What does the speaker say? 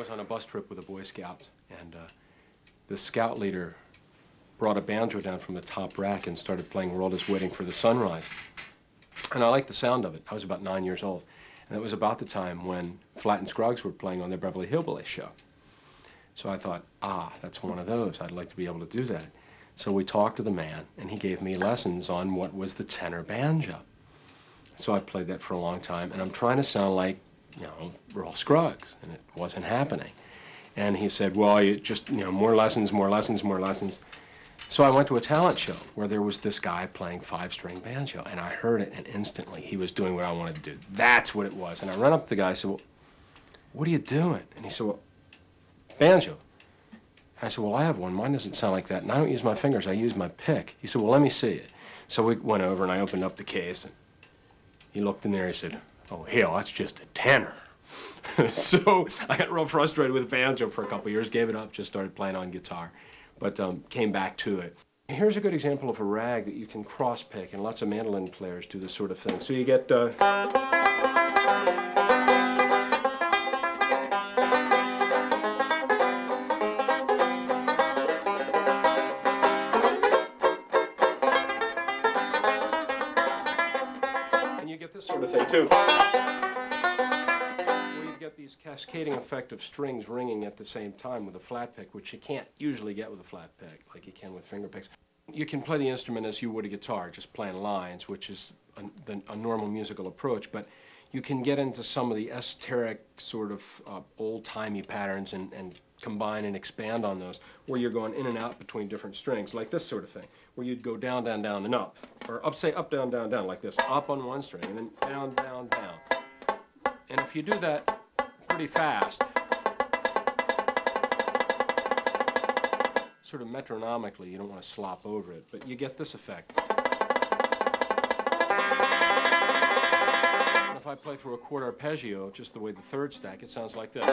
was on a bus trip with the Boy Scouts, and the scout leader brought a banjo down from the top rack and started playing World is Waiting for the Sunrise. And I liked the sound of it. I was about 9 years old. And it was about the time when Flatt and Scruggs were playing on their Beverly Hillbillies show. So I thought, that's one of those. I'd like to be able to do that. So we talked to the man, and he gave me lessons on what was the tenor banjo. So I played that for a long time, and I'm trying to sound like, you know, Earl Scruggs, and it wasn't happening. And he said, well, you just, you know, more lessons, more lessons, more lessons. So I went to a talent show where there was this guy playing 5-string banjo, and I heard it, and instantly he was doing what I wanted to do. That's what it was. And I ran up to the guy and said, well, what are you doing? And he said, well, banjo. And I said, well, I have one. Mine doesn't sound like that. And I don't use my fingers. I use my pick. He said, well, let me see it. So we went over, and I opened up the case, and he looked in there, and he said, oh, hell, that's just a tenor. So I got real frustrated with banjo for a couple of years, gave it up, just started playing on guitar, but came back to it. Here's a good example of a rag that you can cross-pick, and lots of mandolin players do this sort of thing. So you get... and you get this sort of thing, too. These cascading effect of strings ringing at the same time with a flat pick, which you can't usually get with a flat pick like you can with finger picks. You can play the instrument as you would a guitar, just playing lines, which is a normal musical approach, but you can get into some of the esoteric sort of old-timey patterns and combine and expand on those, where you're going in and out between different strings, like this sort of thing, where you'd go down, down, down, and up, or up, say up, down, down, down, like this, up on one string, and then down, down, down. And if you do that pretty fast, sort of metronomically, you don't want to slop over it, but you get this effect. And if I play through a chord arpeggio, just the way the third stack, it sounds like this.